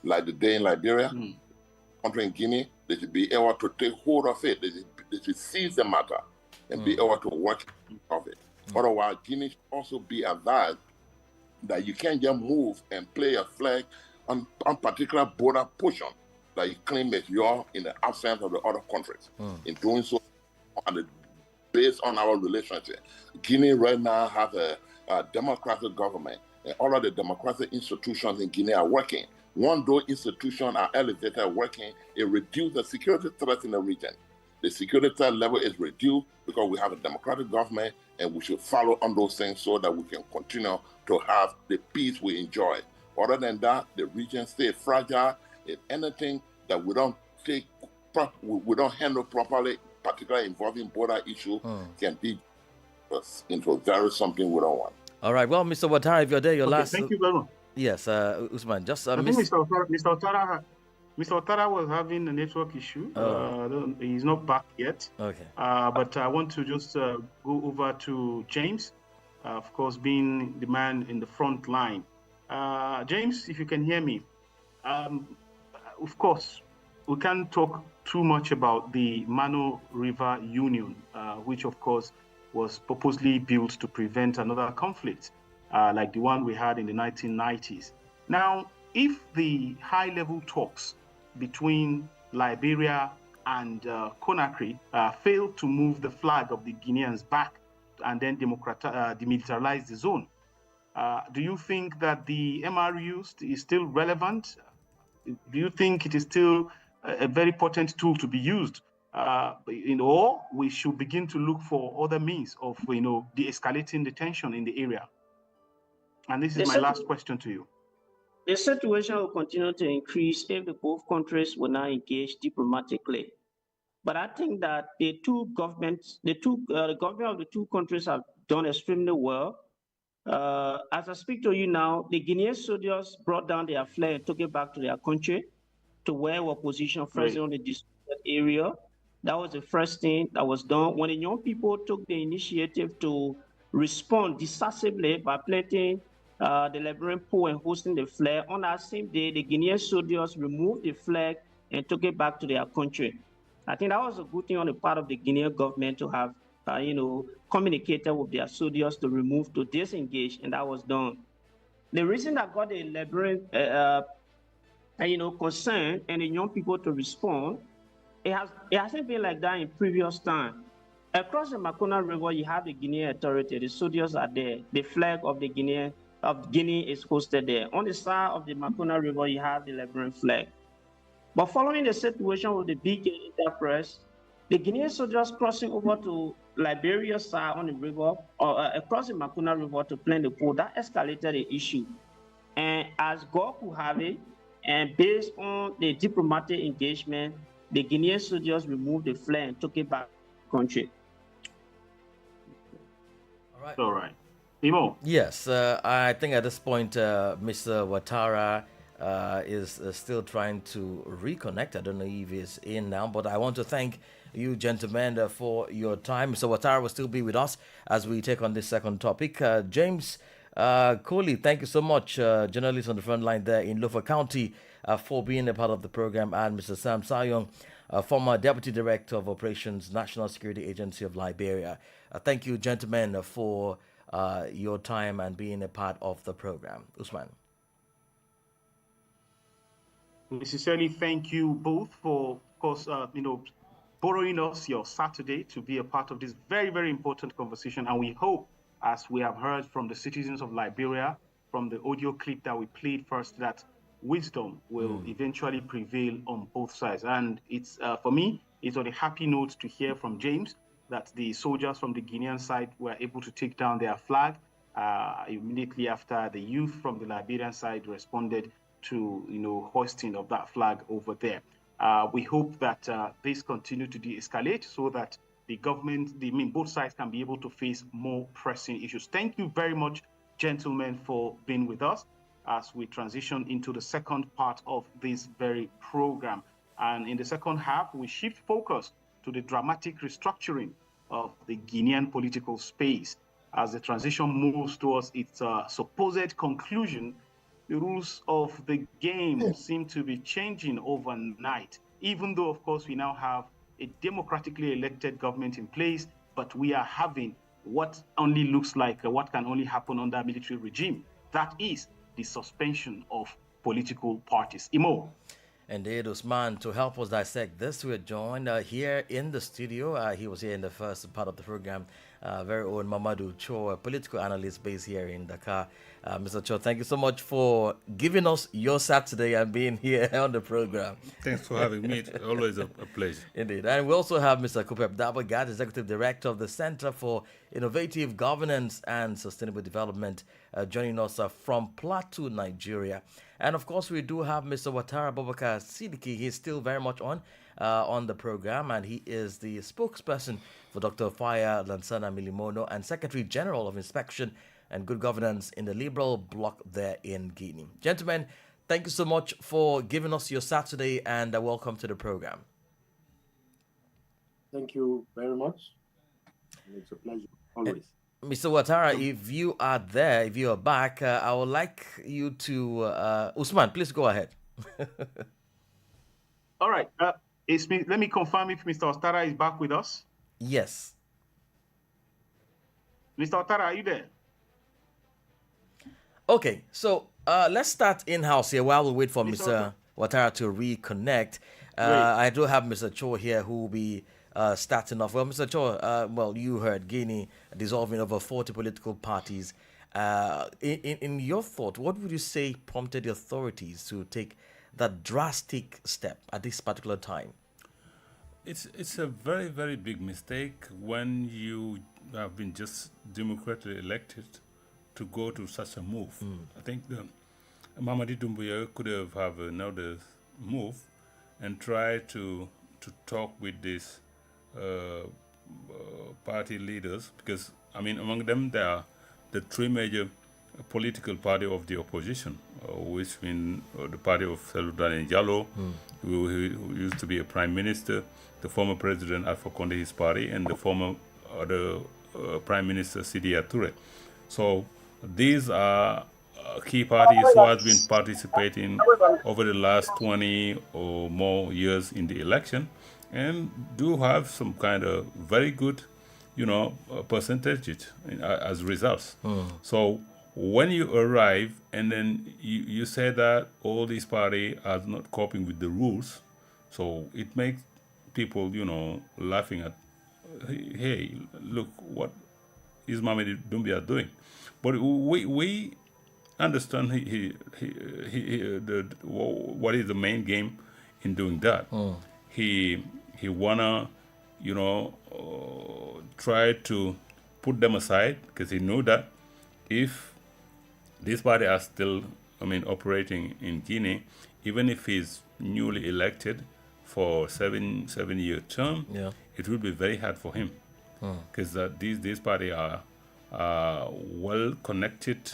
like they did in Liberia, country in Guinea. They should be able to take hold of it. They should seize the matter and be able to work of it. Otherwise, Guinea should also be advised that you can't just move and play a flag on particular border portion that you claim is yours in the absence of the other countries. In doing so, based on our relationship, Guinea right now has a democratic government, and all of the democratic institutions in Guinea are working. Once those institutions are elevated working, it reduces the security threat in the region. The security threat level is reduced because we have a democratic government, and we should follow on those things so that we can continue to have the peace we enjoy. Other than that, the region stays fragile. If anything that we don't handle properly, particularly involving border issue, can be into very something we don't want. All right. Well, Mr. WADR, if you're there, your last. Thank you very much. Yes, Usman. Just I think Mr. Otara was having a network issue. He's not back yet. Okay. But I want to just go over to James, of course, being the man in the front line. James, if you can hear me, of course, we can't talk too much about the Mano River Union, which, of course, was purposely built to prevent another conflict like the one we had in the 1990s. Now, if the high-level talks between Liberia and Conakry fail to move the flag of the Guineans back and then demilitarize the zone, do you think that the MRU is still relevant? Do you think it is still a very potent tool to be used? Or we should begin to look for other means of, de-escalating the tension in the area? And this is my last question to you. The situation will continue to increase if the both countries will not engage diplomatically. But I think that the government of the two countries have done extremely well. As I speak to you now, the Guinean soldiers brought down their flag and took it back to their country, to where we were positioned first on the disputed area. That was the first thing that was done. When the young people took the initiative to respond decisively by planting the Liberian pole and hosting the flag, on that same day, the Guinean soldiers removed the flag and took it back to their country. I think that was a good thing on the part of the Guinean government to have, communicated with their soldiers to disengage, and that was done. The reason that got the Liberian, concern and the young people to respond, it hasn't been like that in previous time. Across the Makona River, you have the Guinean authority. The soldiers are there. The flag of the Guinea is hosted there. On the side of the Makona River, you have the Liberian flag. But following the situation with the big enterprise, the Guinean soldiers crossing over to Liberia side on the river, or across the Makona River to plant the pole, that escalated the issue. And as God could have it, and based on the diplomatic engagement, the Guinean soldiers removed the flag and took it back to the country. All right. Imo? Yes, I think at this point, Mr. WADR is still trying to reconnect. I don't know if he's in now, but I want to thank you, gentlemen, for your time. Mr. WADR will still be with us as we take on this second topic. James Coley, thank you so much, journalist on the front line there in Lofa County, for being a part of the program, and Mr. Sam Sayong, former Deputy Director of Operations, National Security Agency of Liberia. Thank you, gentlemen, for your time and being a part of the program. Usman. We sincerely thank you both for, of course, borrowing us your Saturday to be a part of this very, very important conversation. And we hope, as we have heard from the citizens of Liberia, from the audio clip that we played first, that wisdom will eventually prevail on both sides. And it's, for me, it's on a happy note to hear from James that the soldiers from the Guinean side were able to take down their flag immediately after the youth from the Liberian side responded to, hoisting of that flag over there. We hope that this continue to de-escalate so that the government, both sides can be able to face more pressing issues. Thank you very much, gentlemen, for being with us as we transition into the second part of this very program. And in the second half, we shift focus to the dramatic restructuring of the Guinean political space as the transition moves towards its supposed conclusion. the rules of the game seem to be changing overnight, even though, of course, we now have a democratically elected government in place, but we are having what only looks like what can only happen under a military regime. That is the suspension of political parties. Imo. Indeed, Usman, to help us dissect this, we're joined here in the studio. He was here in the first part of the program. Very own Mamadou Cho, a political analyst based here in Dakar. Mr. Cho, thank you so much for giving us your Saturday and being here on the program. Thanks for having me. It's always a pleasure. Indeed. And we also have Mr. Kupep Dabagat, Executive Director of the Center for Innovative Governance and Sustainable Development, joining us from Plateau, Nigeria. And of course, we do have Mr. Watara Bobaka Sidiki. He's still very much on the program, and he is the spokesperson for Dr. Faya Lansana Milimono and Secretary General of Inspection and Good Governance in the Liberal Bloc there in Guinea. Gentlemen, thank you so much for giving us your Saturday, and welcome to the program. Thank you very much. It's a pleasure, always. Mr. Watara, if you are there, if you are back, I would like you to... Usman, please go ahead. All right. Let me confirm if Mr. Watara is back with us. Yes. Mr. Watara, are you there? Okay, so let's start in-house here while we wait for Mr. Watara to reconnect. I do have Mr. Cho here who will be starting off. Well, Mr. Cho, well, you heard Guinea dissolving over 40 political parties. In your thought, what would you say prompted the authorities to take that drastic step at this particular time? It's a very, very big mistake when you have been just democratically elected to go to such a move. I think Mamadi Doumbouya could have another move and try to talk with these party leaders, because I mean among them there are the three major political party of the opposition, which mean the party of Saludane Diallo, who used to be a prime minister, the former president Alpha Condé, his party, and the former prime minister Sidia Touré. So these are key parties who have been participating over the last 20 or more years in the election, and do have some kind of very good, percentages as results. So when you arrive and then you say that all these parties are not coping with the rules, so it makes people, laughing at, hey, look, what is Mamadi Doumbouya doing? But we understand what is the main game in doing that. He wanna, try to put them aside, because he knew that if these parties are still, operating in Guinea, even if he's newly elected for seven-year term, it will be very hard for him, because these parties are well connected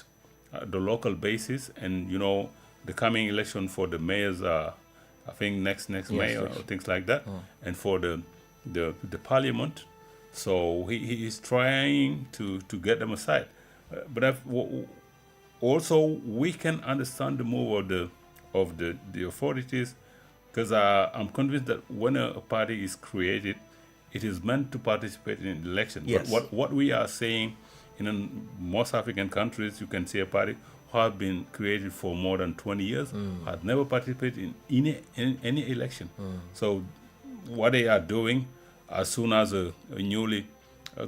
at the local basis, and the coming election for the mayors are, I think, next May or things like that, and for the parliament. So he is trying to get them aside, but also we can understand the move of the authorities, because I'm convinced that when a party is created, it is meant to participate in the election. Yes. But what we are saying in most African countries, you can see a party who have been created for more than 20 years, had never participated in any election. So what they are doing, as soon as a newly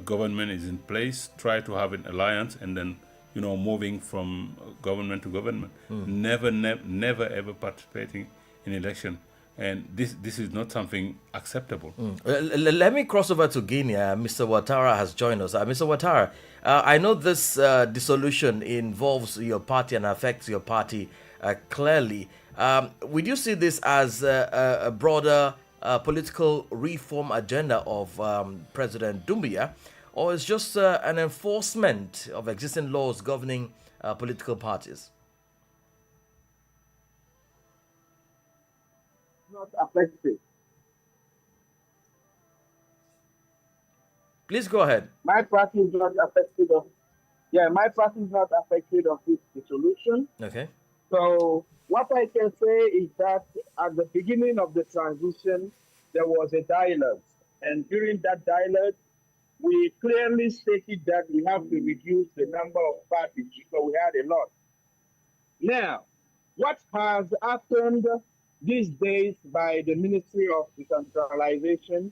government is in place, try to have an alliance, and then moving from government to government, never ever participating in election. And this is not something acceptable. Let me cross over to Guinea. Mr. Watara has joined us. Mr. Watara, I know this dissolution involves your party and affects your party clearly. Would you see this as a broader political reform agenda of President Doumbouya, or is just an enforcement of existing laws governing political parties? Not affected. Please go ahead. My party is not affected my party is not affected of this dissolution. Okay. So what I can say is that at the beginning of the transition, there was a dialogue. And during that dialogue, we clearly stated that we have to reduce the number of parties because we had a lot. Now, what has happened these days by the Ministry of Decentralization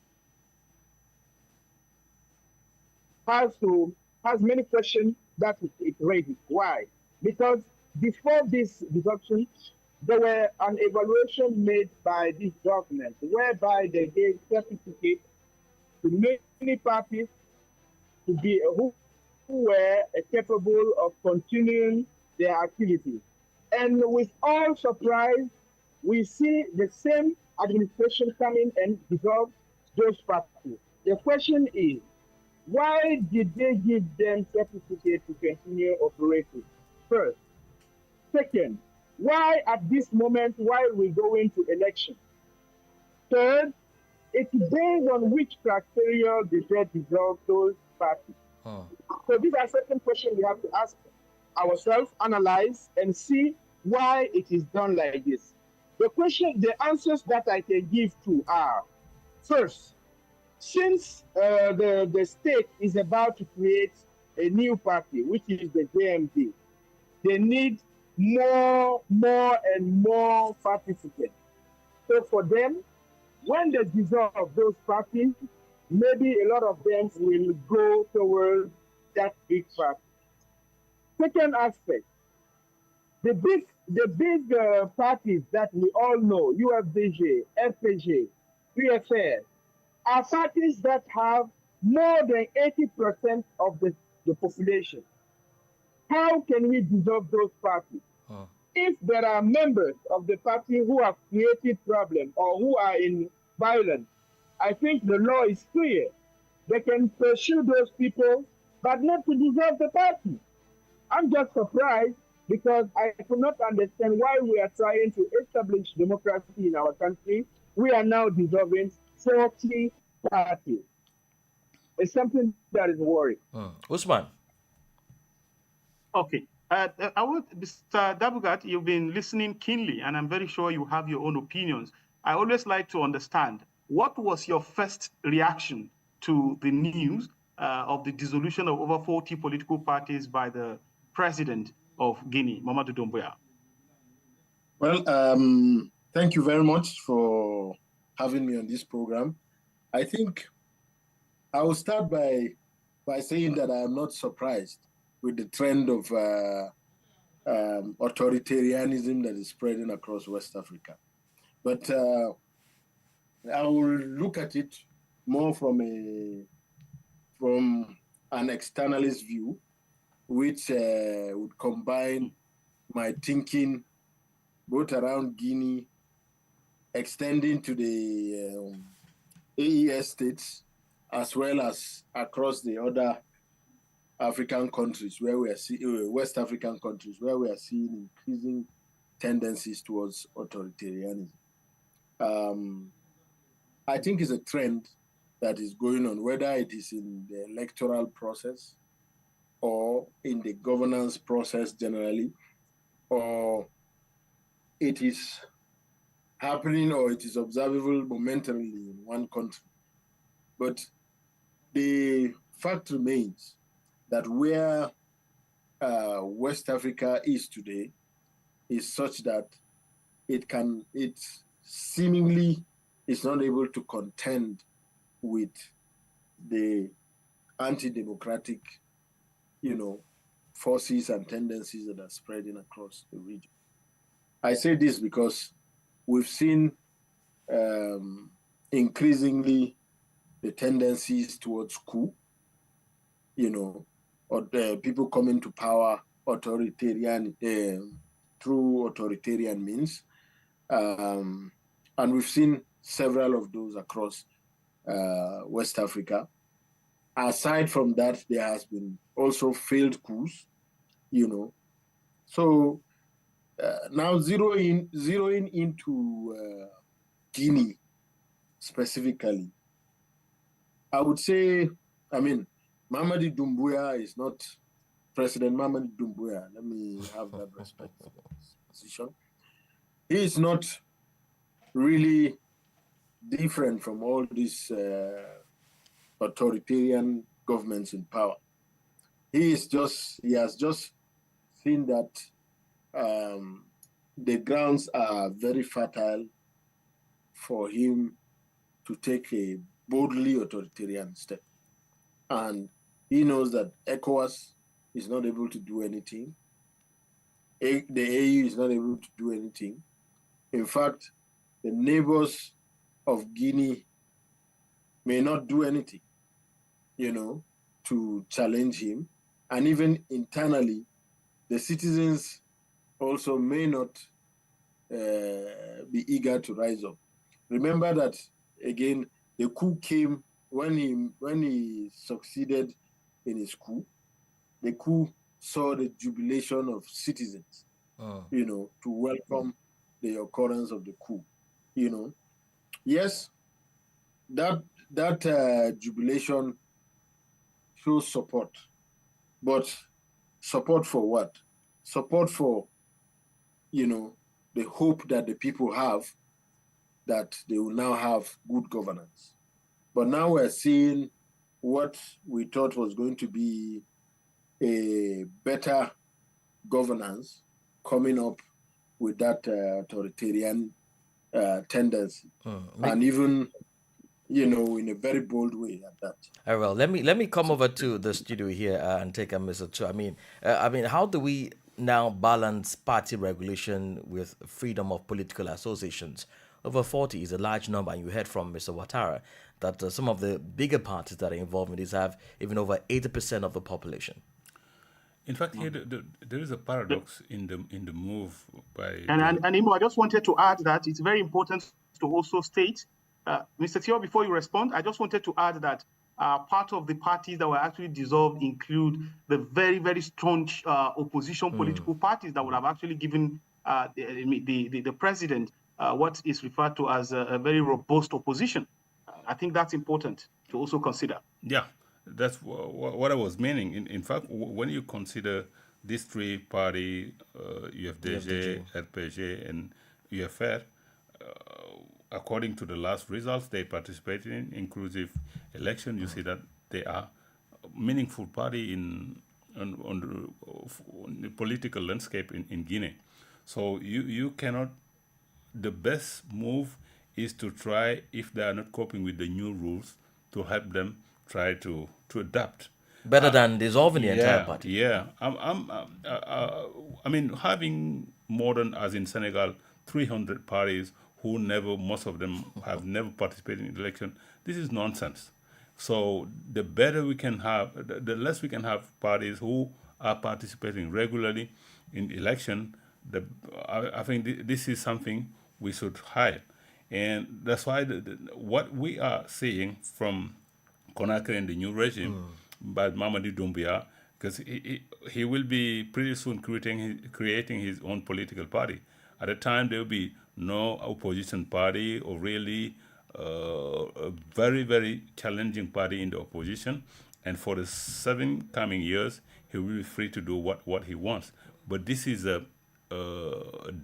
has many questions that it raises. Why? Because before this reduction, there were an evaluation made by this government whereby they gave certificates to many parties to be who were capable of continuing their activities. And with all surprise, we see the same administration coming and dissolve those parties. The question is, why did they give them certificate to continue operating? First. Second, why at this moment, while we go into election? Third, it's based on which criteria did they dissolve those parties? So these are certain questions we have to ask ourselves, analyze, and see why it is done like this. The answers that I can give to are, first, since the state is about to create a new party, which is the JMD, they need more and more participants. So for them, when they dissolve those parties, maybe a lot of them will go towards that big party. Second aspect, the big parties that we all know, UFDG, FPG, PFR, are parties that have more than 80% of the population. How can we dissolve those parties? If there are members of the party who have created problems or who are in violence, I think the law is clear. They can pursue those people, but not to dissolve the party. I'm just surprised because I could not understand why we are trying to establish democracy in our country. We are now dissolving 40 parties. It's something that is worrying. Usman. Okay. Mr. Dabugat, you've been listening keenly, and I'm very sure you have your own opinions. I always like to understand, what was your first reaction to the news of the dissolution of over 40 political parties by the president of Guinea, Mamadou Doumbouya? Well, thank you very much for having me on this program. I think I will start by saying that I am not surprised with the trend of authoritarianism that is spreading across West Africa. But I will look at it more from an externalist view, which would combine my thinking both around Guinea, extending to the AES states, as well as across the other African countries where we are seeing, West African countries, where we are seeing increasing tendencies towards authoritarianism. I think it's a trend that is going on, whether it is in the electoral process or in the governance process generally, or it is happening or it is observable momentarily in one country. But the fact remains that where West Africa is today is such that it seemingly is not able to contend with the anti-democratic, forces and tendencies that are spreading across the region. I say this because we've seen increasingly the tendencies towards coup, or people coming to power through authoritarian means. And we've seen several of those across West Africa. Aside from that, there has been also failed coups, So now zeroing into Guinea specifically, I would say, Mamadou Doumbouya is not President Mamadou Doumbouya. Let me have that respect. position. He is not really different from all these authoritarian governments in power. He has just seen that the grounds are very fertile for him to take a boldly authoritarian step. And he knows that ECOWAS is not able to do anything. The AU is not able to do anything. In fact, the neighbors of Guinea may not do anything, to challenge him. And even internally, the citizens also may not be eager to rise up. Remember that, again, the coup came when he succeeded in his coup. The coup saw the jubilation of citizens, to welcome the occurrence of the coup. Yes, that jubilation shows support, but support for what? Support for, the hope that the people have that they will now have good governance. But now we're seeing what we thought was going to be a better governance coming up with that authoritarian tendency. And even, in a very bold way at that. All right, well, let me come over to the studio here and take a Mr. Chu. I mean, how do we now balance party regulation with freedom of political associations? Over 40 is a large number, and you heard from Mr. Ouattara that some of the bigger parties that are involved in this have even over 80% of the population. In fact, here there is a paradox in the move by. And Imo, I just wanted to add that it's very important to also state, Mr. Theo, before you respond, I just wanted to add that part of the parties that were actually dissolved include the very, very strong opposition political parties that would have actually given the president what is referred to as a very robust opposition. I think that's important to also consider. Yeah, that's what I was meaning. In fact, when you consider these three parties, UFDG, RPG, and UFR, according to the last results they participated in, inclusive election, you see that they are a meaningful party on the political landscape in Guinea. So you cannot. The best move is to try, if they are not coping with the new rules, to help them try to adapt. Better than dissolving the entire party. Yeah, I mean, having more than, as in Senegal, 300 parties who most of them have never participated in election. This is nonsense. So the better we can have, the less we can have parties who are participating regularly in election. I think this is something we should hide. And that's why what we are seeing from Conakry and the new regime by Mamadi Doumbouya, because he will be pretty soon creating his own political party. At the time, there will be no opposition party or really a very, very challenging party in the opposition. And for the 7 coming years, he will be free to do what he wants. But this is a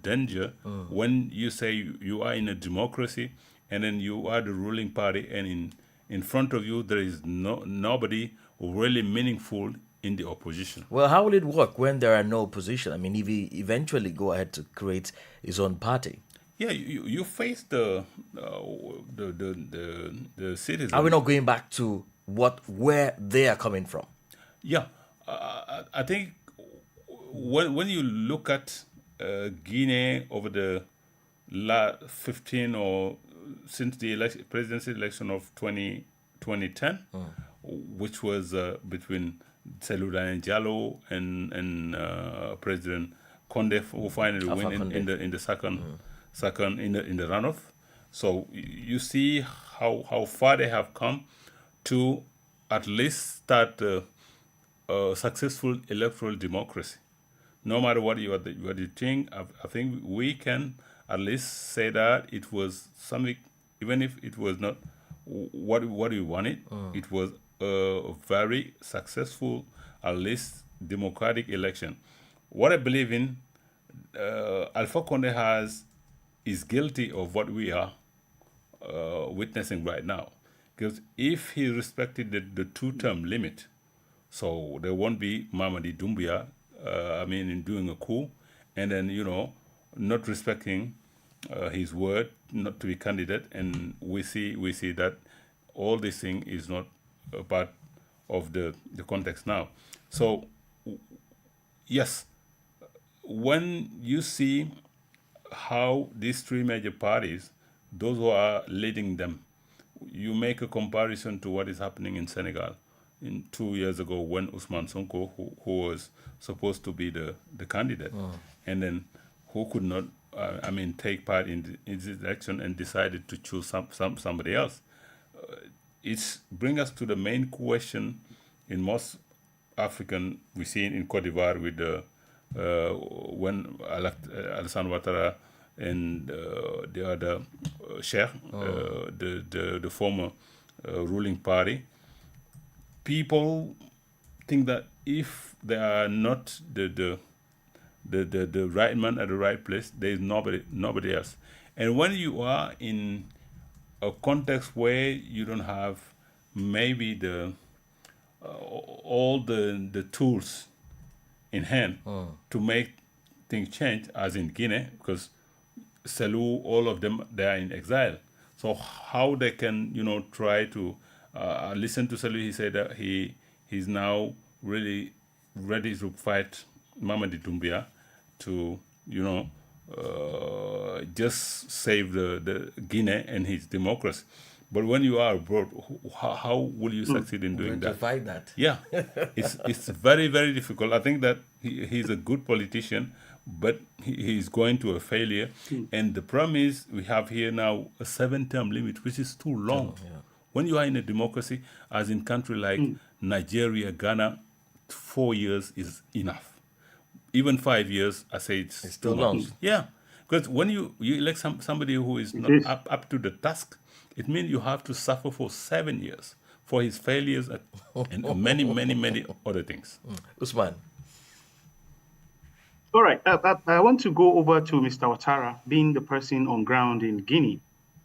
danger when you say you are in a democracy and then you are the ruling party, and in front of you there is nobody really meaningful in the opposition. Well, how will it work when there are no opposition? I mean, if he eventually go ahead to create his own party. Yeah, you face the citizens. Are we not going back to where they are coming from? Yeah, I think when you look at Guinea over the last 15 or since the presidency election of 2010, which was between Seloudane Diallo and President Condé, who finally won in the second in the runoff. So you see how far they have come to at least start a successful electoral democracy. No matter what you think, I think we can at least say that it was something, even if it was not what we wanted, it was a very successful, at least democratic election. What I believe in, Alpha Conde is guilty of what we are witnessing right now. Because if he respected the two-term limit, so there won't be Mamadi Doumbouya, in doing a coup, and then, not respecting his word not to be candidate, and we see that all this thing is not a part of the context now. So, yes, when you see how these three major parties, those who are leading them, you make a comparison to what is happening in Senegal in 2 years ago when Ousmane Sonko, who was supposed to be the candidate, and then who could not, take part in this election and decided to choose somebody else. It brings us to the main question in most African, we see it in Cote d'Ivoire with when Alassane Ouattara and the other Cheikh, the former ruling party, people think that if they are not the right man at the right place, there is nobody else. And when you are in a context where you don't have maybe all the tools in hand to make things change, as in Guinea, because Selou, all of them, they are in exile. So how they can, try to listen to Selou? He said that he's now really ready to fight Mamadi Doumbouya to, just save the Guinea and his democracy. But when you are abroad, how will you succeed in doing that? To fight that. Yeah, it's very, very difficult. I think that he's a good politician, but he's going to a failure. And the problem is we have here now a 7-term limit, which is too long. Yeah. When you are in a democracy, as in country like Nigeria, Ghana, 4 years is enough. Even 5 years, I say it's still long. Yeah, because when you elect somebody who is not up to the task, it means you have to suffer for 7 years for his failures and many, many, many other things. Usman. All right. I want to go over to Mr. Ouattara, being the person on ground in Guinea.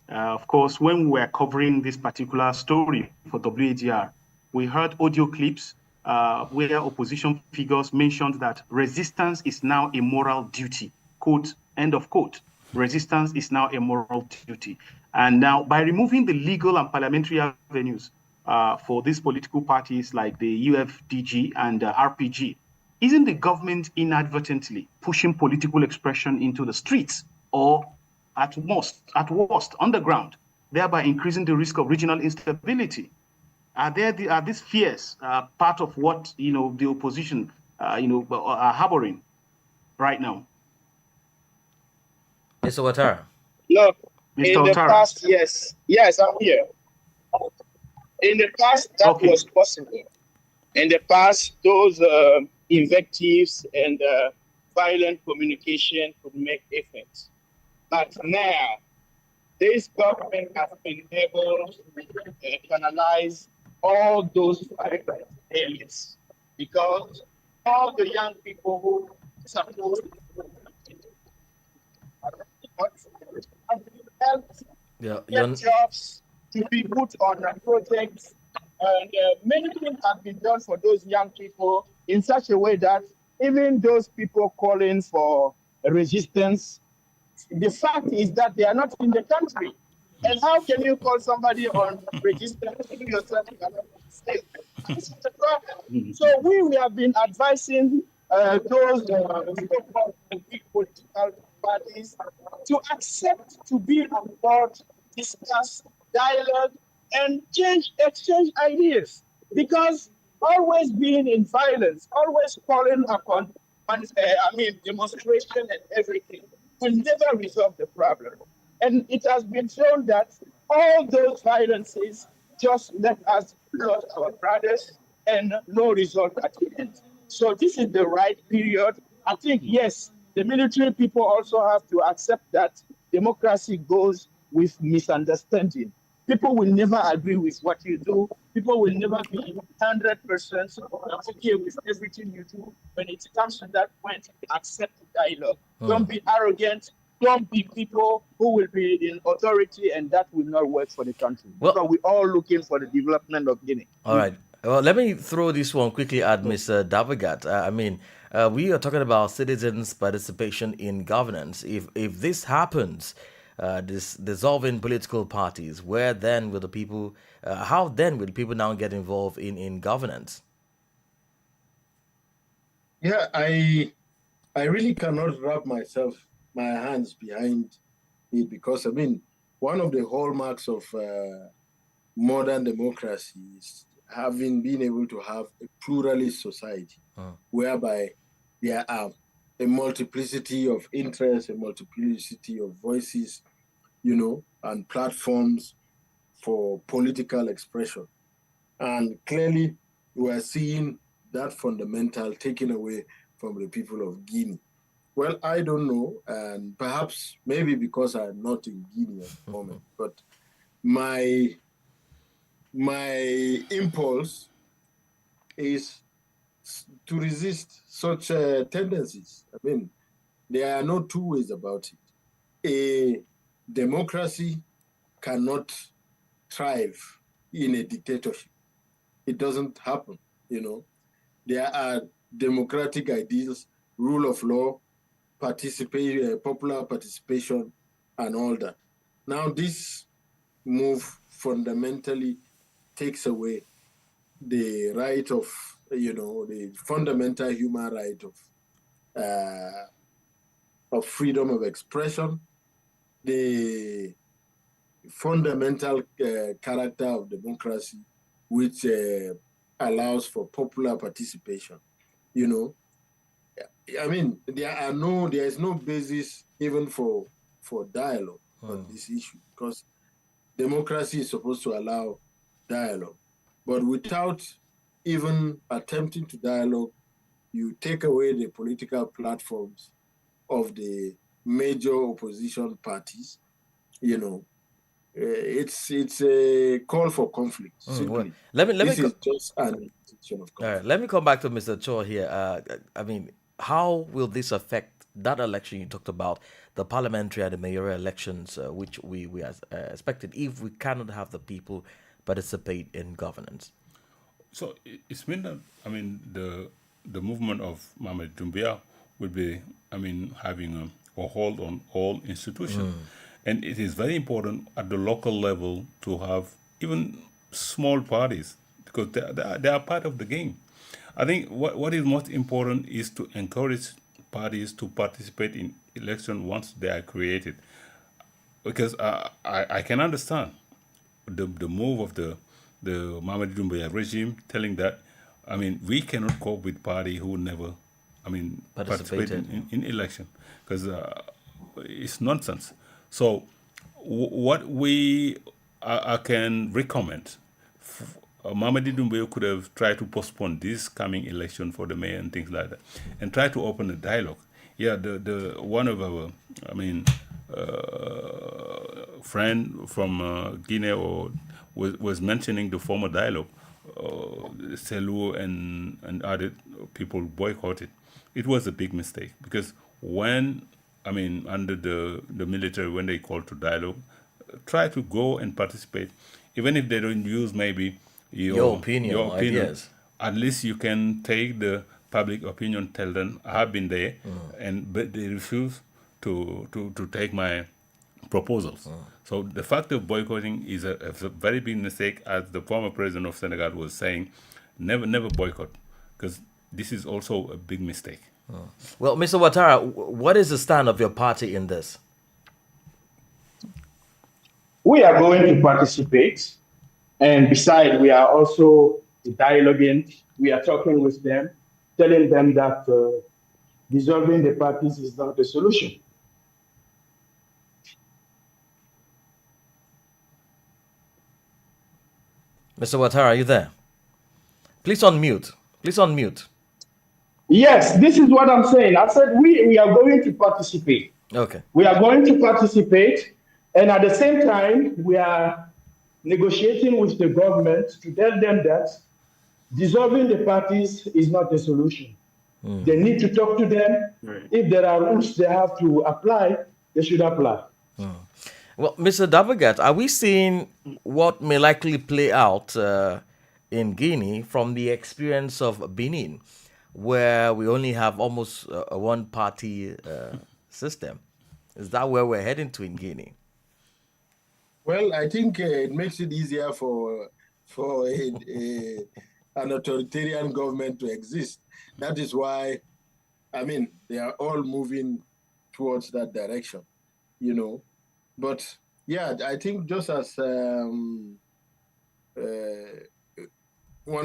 Of course, when we were covering this particular story for WADR, we heard audio clips where opposition figures mentioned that resistance is now a moral duty, quote, end of quote. Resistance is now a moral duty. And now, by removing the legal and parliamentary avenues for these political parties like the UFDG and RPG, isn't the government inadvertently pushing political expression into the streets, or at worst, underground, thereby increasing the risk of regional instability? Are these fears part of what the opposition are harboring right now? Mr. Ouattara. Look, Mr. in the Ouattara. past, yes, I'm here. In the past, that was possible. In the past, those invectives and violent communication could make effect. But now, this government has been able to canalize all those violent areas, because all the young people who support get jobs to be put on projects, and many things have been done for those young people in such a way that even those people calling for resistance, the fact is that they are not in the country. And how can you call somebody on resistance if yourself cannot stay? This is the problem. So we have been advising those big political parties to accept to be on board, discuss, dialogue, and exchange ideas. Because always being in violence, always calling upon demonstration and everything will never resolve the problem. And it has been shown that all those violences just let us lose our brothers and no result at the end. So this is the right period. I think, yes, the military people also have to accept that democracy goes with misunderstanding. People will never agree with what you do. People will never be 100% okay with everything you do. When it comes to that point, accept the dialogue. Don't be arrogant. Don't be people who will be in authority, and that will not work for the country. Well, because we're all looking for the development of Guinea. All right. Well, let me throw this one quickly at Mr. Davigat. We are talking about citizens' participation in governance. If this happens, this dissolving political parties, where then will the people? How then will people now get involved in governance? Yeah, I really cannot wrap my hands behind it, because one of the hallmarks of modern democracy is being able to have a pluralist society, whereby there are a multiplicity of interests, a multiplicity of voices, and platforms for political expression. And clearly, we are seeing that fundamental taken away from the people of Guinea. Well, I don't know, and perhaps maybe because I'm not in Guinea at the moment, but my impulse is to resist such tendencies. There are no two ways about it. A democracy cannot thrive in a dictatorship. It doesn't happen, There are democratic ideals, rule of law, popular participation, and all that. Now, this move fundamentally takes away the right of, the fundamental human right of freedom of expression, the fundamental character of democracy, which allows for popular participation. There is no basis even for dialogue on this issue, because democracy is supposed to allow dialogue. But without even attempting to dialogue, you take away the political platforms of the major opposition parties. It's a call for conflict. Well, this is just an institution of conflict. All right, let me come back to Mr. Cho here. How will this affect that election you talked about, the parliamentary and the mayoral elections, which we are expected, if we cannot have the people participate in governance? So it's meant that the movement of Mohamed Doumbia will be having a hold on all institutions. And it is very important at the local level to have even small parties, because they are part of the game. I think what is most important is to encourage parties to participate in election once they are created. Because I can understand the move of the Mohamed Doumbia regime telling that, we cannot cope with party who never, participate in election, because it's nonsense. So what I can recommend, Mamadi Doumbia could have tried to postpone this coming election for the mayor and things like that, and try to open a dialogue. Yeah, the one of our, friend from Guinea was mentioning the former dialogue. Selou and other people boycotted. It was a big mistake, because when under the military, when they call to dialogue, try to go and participate, even if they don't use maybe your opinion, ideas. At least you can take the public opinion, tell them I have been there, but they refuse to take my proposals. So the fact of boycotting is a very big mistake, as the former president of Senegal was saying. Never boycott, because this is also a big mistake. Well, Mr. Ouattara, what is the stand of your party in this? We are going to participate, and besides, we are also dialoguing. We are talking with them, telling them that dissolving the parties is not the solution. Mr. Ouattara, are you there? Please unmute. Yes, this is what I'm saying. I said we are going to participate. Okay. We are going to participate, and at the same time, we are negotiating with the government to tell them that dissolving the parties is not a solution. They need to talk to them. Right. If there are rules they have to apply, they should apply. Well, Mr. Dabagat, are we seeing what may likely play out in Guinea from the experience of Benin, where we only have almost a one-party system? Is that where we're heading to in Guinea? Well, I think it makes it easier for an authoritarian government to exist. That is why, I mean, they are all moving towards that direction, you know. But yeah, I think just as one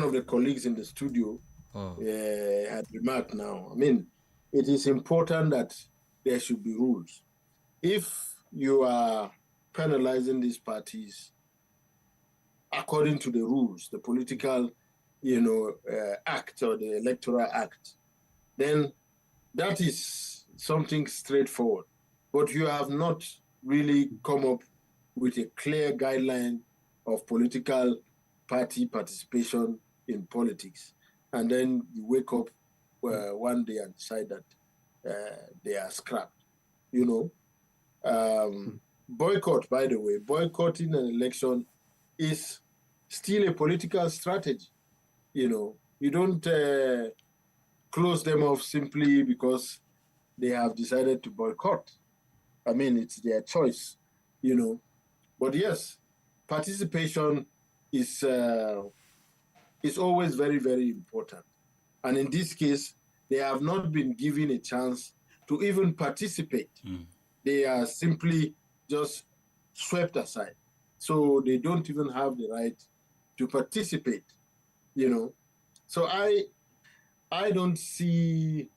of the colleagues in the studio had remarked now, I mean, it is important that there should be rules. If you are penalizing these parties according to the rules, the political, act or the electoral act, then that is something straightforward. But you have not really come up with a clear guideline of political party participation in politics. And then you wake up one day and decide that they are scrapped, Boycott, by the way, boycotting an election is still a political strategy. You don't close them off simply because they have decided to boycott. I mean, it's their choice, But yes, participation is always very, very important. And in this case, they have not been given a chance to even participate. They are simply just swept aside. So they don't even have the right to participate, So I don't see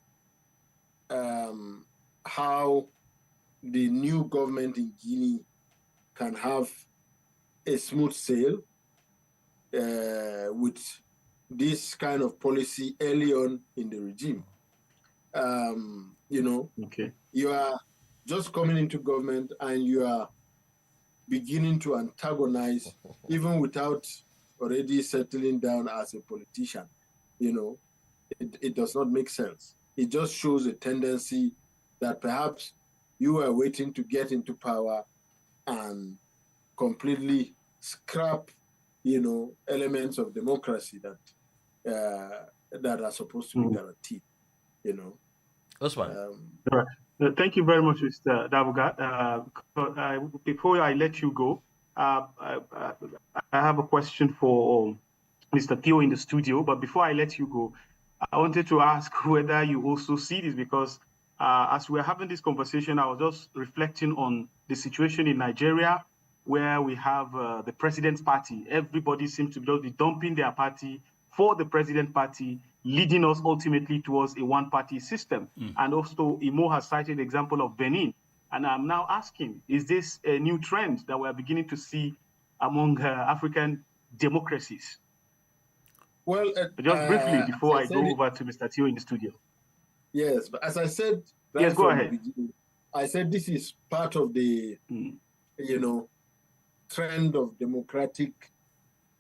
how the new government in Guinea can have a smooth sail with this kind of policy early on in the regime. Okay. You are just coming into government and you are beginning to antagonize even without already settling down as a politician. It does not make sense. It just shows a tendency that perhaps you are waiting to get into power and completely scrap, elements of democracy that are supposed to be guaranteed, Osman. All right. Thank you very much, Mr. Dabugat. Before I let you go, I have a question for Mr. Theo in the studio. But before I let you go, I wanted to ask whether you also see this, because as we're having this conversation, I was just reflecting on the situation in Nigeria, where we have the president's party. Everybody seems to be dumping their party for the president party, leading us ultimately towards a one-party system. And also, Imo has cited the example of Benin. And I'm now asking, is this a new trend that we're beginning to see among African democracies? Well, just briefly, before I go over to Mr. Theo in the studio. Yes, but as I said, yes, go ahead. I said this is part of the, trend of democratic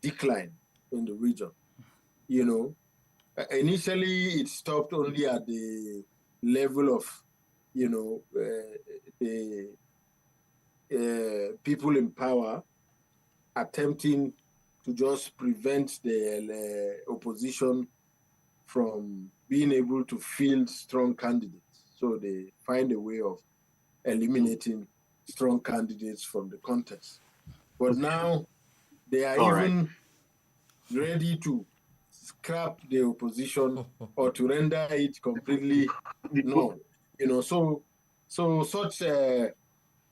decline in the region. Initially it stopped only at the level of, the people in power attempting to just prevent the opposition from being able to field strong candidates. So they find a way of eliminating strong candidates from the contest. But now they are ready to scrap the opposition or to render it completely null. So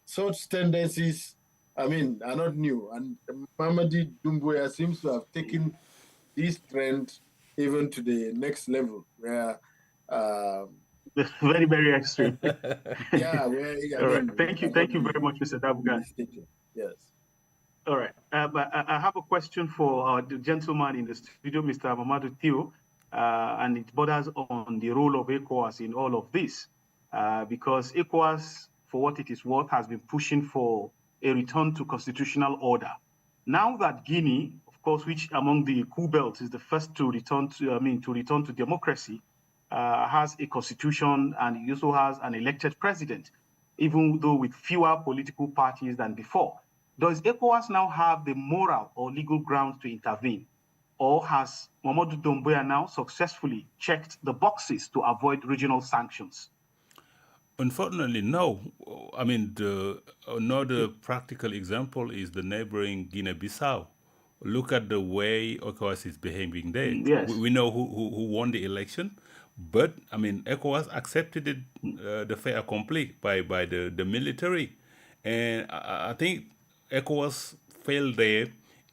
such tendencies, are not new. And Mamadi Doumbouya seems to have taken this trend even to the next level, where very, very extreme. Thank you very much, Mr. Dabugat. Yes. All right. But I have a question for the gentleman in the studio, Mr. Mamadou Theo, and it borders on the role of ECOWAS in all of this, because ECOWAS, for what it is worth, has been pushing for a return to constitutional order Now that Guinea, of course, which among the coup belts is the first to return to democracy, has a constitution and it also has an elected president, even though with fewer political parties than before. Does ECOWAS now have the moral or legal grounds to intervene? Or has Mamadou Doumbouya now successfully checked the boxes to avoid regional sanctions? Unfortunately, no. I mean, another practical example is the neighboring Guinea-Bissau. Look at the way ECOWAS is behaving there. Yes. We know who won the election, but I mean, ECOWAS accepted it, the fait accompli by the military, and I think ECOWAS failed there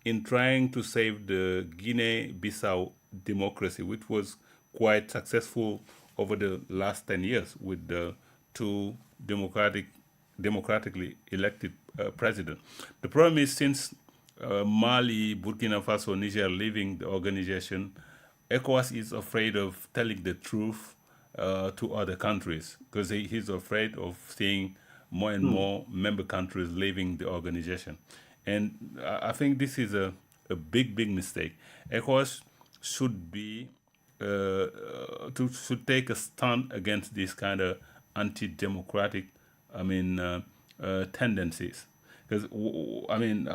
in trying to save the Guinea-Bissau democracy, which was quite successful over the last 10 years with the two democratically elected presidents. The problem is since Mali, Burkina Faso, Niger leaving the organization, ECOWAS is afraid of telling the truth to other countries because he's afraid of seeing more and more member countries leaving the organization. And I think this is a big mistake. ECOWAS should be should take a stand against this kind of anti-democratic, tendencies. Because I mean,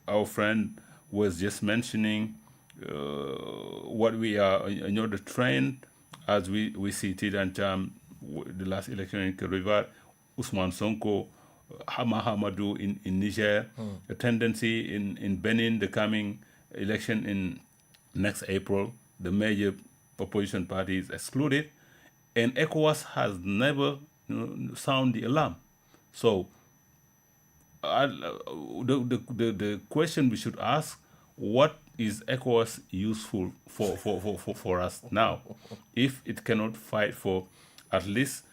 our friend was just mentioning what we are, the trend as we see it and the last election in Côte d'Ivoire, Ousmane Sonko, Hamadou in Niger, a tendency in Benin, the coming election in next April, the major opposition party is excluded, and ECOWAS has never sound the alarm. So the question we should ask, what is ECOWAS useful for us now, if it cannot fight for at least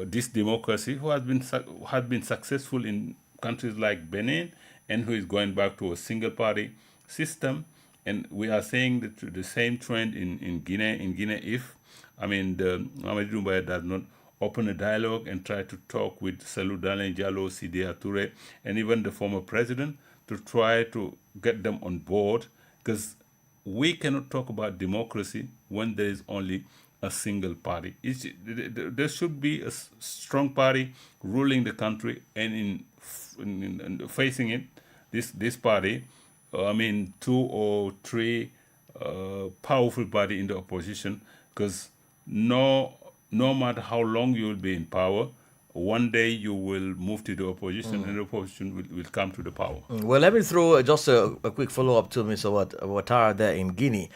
this democracy who has been successful in countries like Benin and who is going back to a single party system. And we are seeing the same trend in Guinea. In Guinea, if Mamadou Doumbouya does not open a dialogue and try to talk with Cellou Dalein Diallo, Sidya Touré, and even the former president to try to get them on board, because we cannot talk about democracy when there is only a single party. There should be a strong party ruling the country, and in facing it, this party, two or three powerful party in the opposition, because no matter how long you will be in power, one day you will move to the opposition and the opposition will come to the power. Well, let me throw just a quick follow-up to Mr. Ouattara there in Guinea.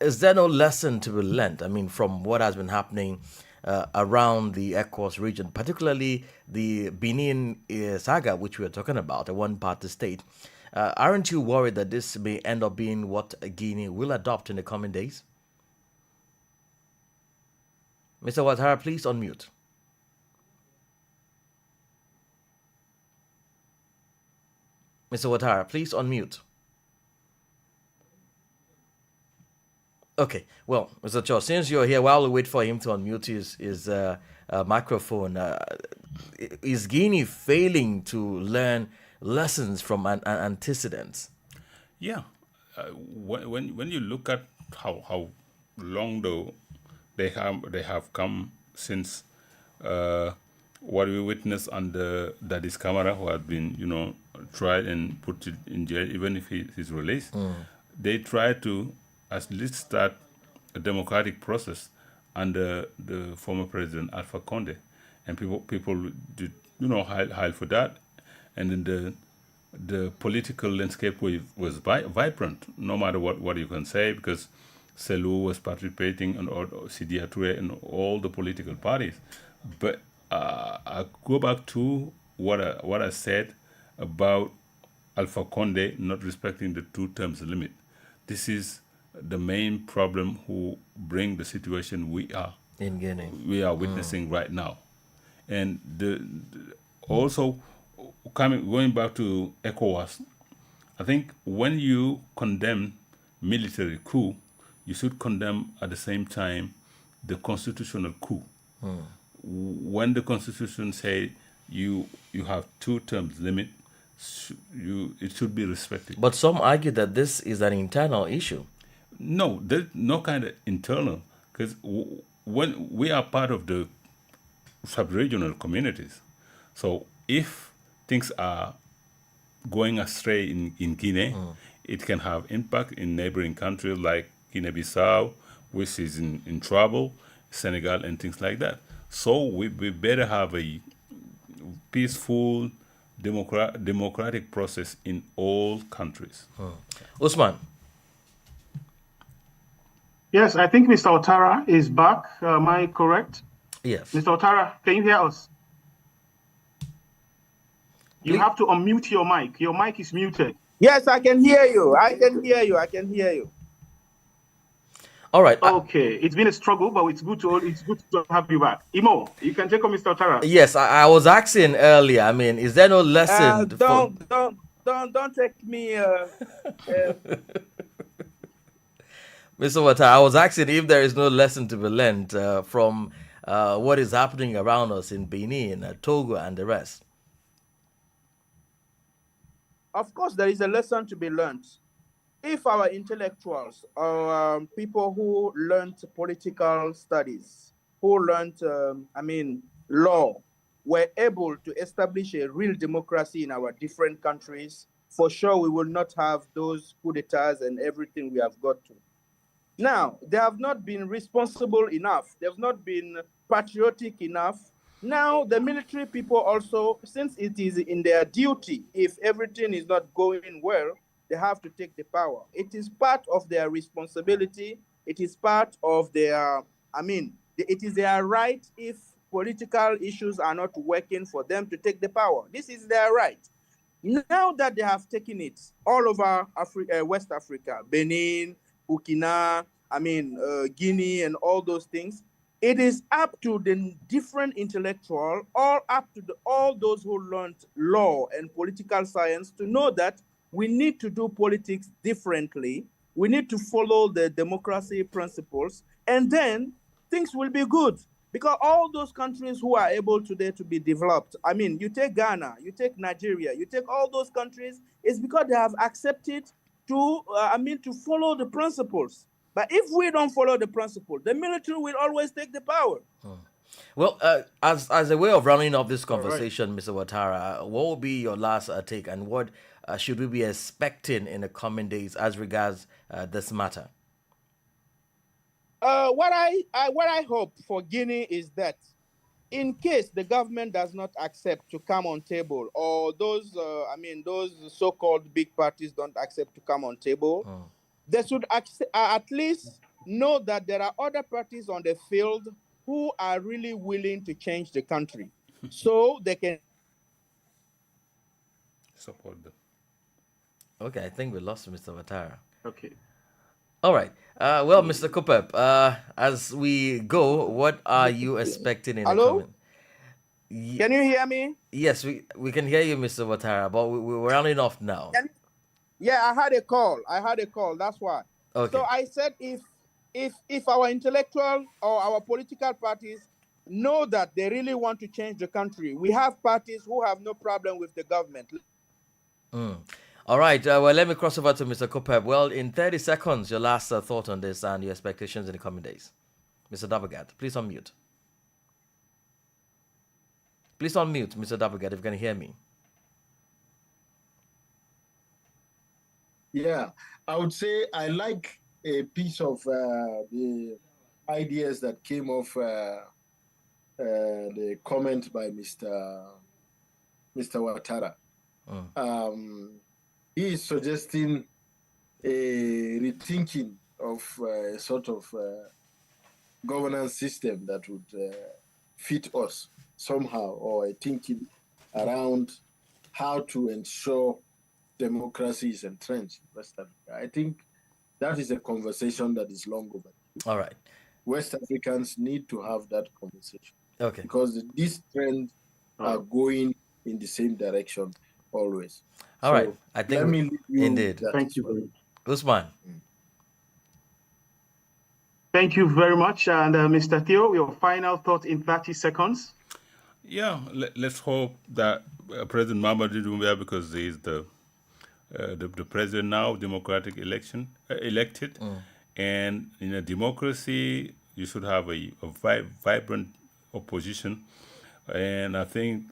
Is there no lesson to be learned, from what has been happening around the ECOWAS region, particularly the Benin saga, which we are talking about, a one-party state? Aren't you worried that this may end up being what Guinea will adopt in the coming days? Mr. Ouattara, please unmute. Mr. Ouattara, please unmute. Okay, well, Mr. Cho, since you're here, while we wait for him to unmute his microphone, is Guinea failing to learn lessons from antecedents? Yeah, when you look at how long though they have come since what we witnessed under Dadis Camara, who had been tried and put in jail, even if he's released, they tried to at least start a democratic process under the former president Alpha Conde, and people did hail for that, and then the political landscape was vibrant, no matter what you can say, because Cellou was participating and Sidya Touré and all the political parties. But I go back to what I said about Alpha Conde not respecting the 2 terms limit. This is the main problem who bring the situation we are witnessing right now. And also going back to ECOWAS, I think when you condemn military coup, you should condemn at the same time the constitutional coup. When the constitution say you have 2 terms limit, it should be respected. But some argue that this is an internal issue. No, there's no kind of internal, because when we are part of the sub-regional communities, so if things are going astray in Guinea, it can have impact in neighboring countries like Guinea-Bissau, which is in trouble, Senegal, and things like that. So we better have a peaceful, democratic process in all countries. Usman. Yes, I think Mr. Ouattara is back. Am I correct? Yes. Mr. Ouattara, can you hear us? You have to unmute your mic. Your mic is muted. Yes, I can hear you. I can hear you. I can hear you. All right. Okay, it's been a struggle, but it's good to have you back. Imo, you can take on Mr. Ouattara. Yes, I was asking earlier. I mean, is there no lesson? Don't take me. Mr. Ouattara, I was asking if there is no lesson to be learned from what is happening around us in Benin, Togo, and the rest. Of course, there is a lesson to be learned. If our intellectuals or people who learned political studies, who learned, law, were able to establish a real democracy in our different countries, for sure we will not have those coup d'etats and everything we have got to. Now, they have not been responsible enough. They have not been patriotic enough. Now, the military people also, since it is in their duty, if everything is not going well, they have to take the power. It is part of their responsibility. It is part of their, it is their right if political issues are not working for them to take the power. This is their right. Now that they have taken it all over West Africa, Benin, Burkina, Guinea, and all those things, it is up to the different intellectuals, or up to all those who learned law and political science to know that we need to do politics differently. We need to follow the democracy principles, and then things will be good. Because all those countries who are able today to be developed, you take Ghana, you take Nigeria, you take all those countries, it's because they have accepted to follow the principles. But if we don't follow the principle, the military will always take the power. Well, as a way of rounding off this conversation, Mr. Ouattara, what will be your last take, and what should we be expecting in the coming days as regards this matter? What I hope for Guinea is that, in case the government does not accept to come on table, or those so-called big parties don't accept to come on table, they should at least know that there are other parties on the field who are really willing to change the country, so they can support them. Okay, I think we lost Mr. Ouattara. Okay. All right. Well, Mr. Kopep, as we go, what are you expecting in the coming? Can you hear me? Yes, we can hear you, Mr. Ouattara, but we're rounding off now. Yeah, I had a call. That's why. Okay. So I said, if our intellectual or our political parties know that they really want to change the country, we have parties who have no problem with the government. All right. Well, let me cross over to Mr. Kopep. Well, in 30 seconds, your last thought on this and your expectations in the coming days. Mr. Dabagat, please unmute. Please unmute, Mr. Dabagat, if you can hear me. Yeah, I would say I like a piece of the ideas that came off the comment by Mr. Ouattara. He is suggesting a rethinking of a sort of governance system that would fit us somehow, or a thinking around how to ensure democracy is entrenched in West Africa. I think that is a conversation that is long overdue. All right. West Africans need to have that conversation. Okay. Because these trends are going in the same direction always. All right. I think let me leave you indeed. Thank you very much. Usman. Thank you very much. And Mr. Theo, your final thought in 30 seconds. Yeah, let's hope that President Mamadou Doumbouya, because he is the president now, democratic elected, and in a democracy you should have a vibrant opposition, and I think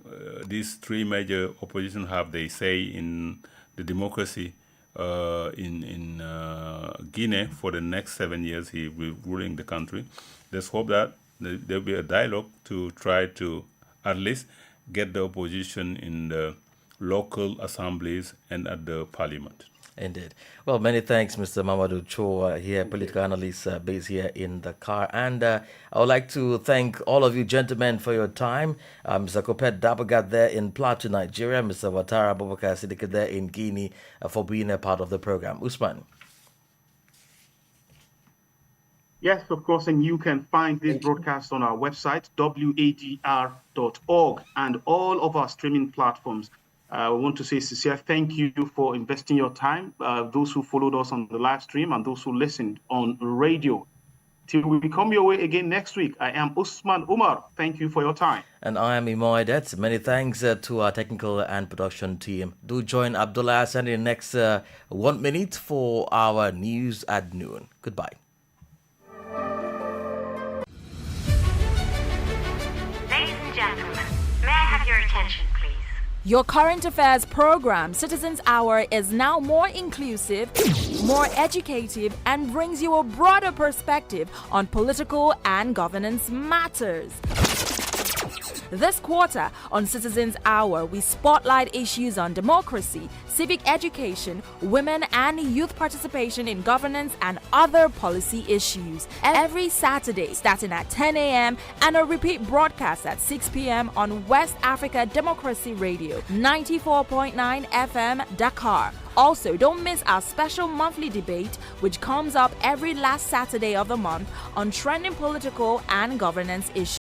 these three major opposition have their say in the democracy in Guinea for the next 7 years. He will be ruling the country. Let's hope that there will be a dialogue to try to at least get the opposition in the local assemblies and at the parliament. Indeed. Well, many thanks, Mr. Mamadou Cho, here, political analyst based here in Dakar. And I would like to thank all of you gentlemen for your time. Mr. Kopet Dabagat there in Plateau, Nigeria. Mr. Watara Bobakar Siddiqui there in Guinea for being a part of the program. Usman. Yes, of course, and you can find this broadcast on our website, wadr.org, and all of our streaming platforms. I want to say sincere thank you for investing your time, those who followed us on the live stream and those who listened on radio. Till we come your way again next week, I am Usman Umar. Thank you for your time. And I am Imoy Det. Many thanks to our technical and production team. Do join Abdullah Hassan in the next 1 minute for our news at noon. Goodbye. Ladies and gentlemen, may I have your attention, please? Your current affairs program, Citizens Hour, is now more inclusive, more educative, and brings you a broader perspective on political and governance matters. This quarter on Citizens Hour, we spotlight issues on democracy, civic education, women and youth participation in governance, and other policy issues. Every Saturday, starting at 10 a.m. and a repeat broadcast at 6 p.m. on West Africa Democracy Radio, 94.9 FM, Dakar. Also, don't miss our special monthly debate, which comes up every last Saturday of the month on trending political and governance issues.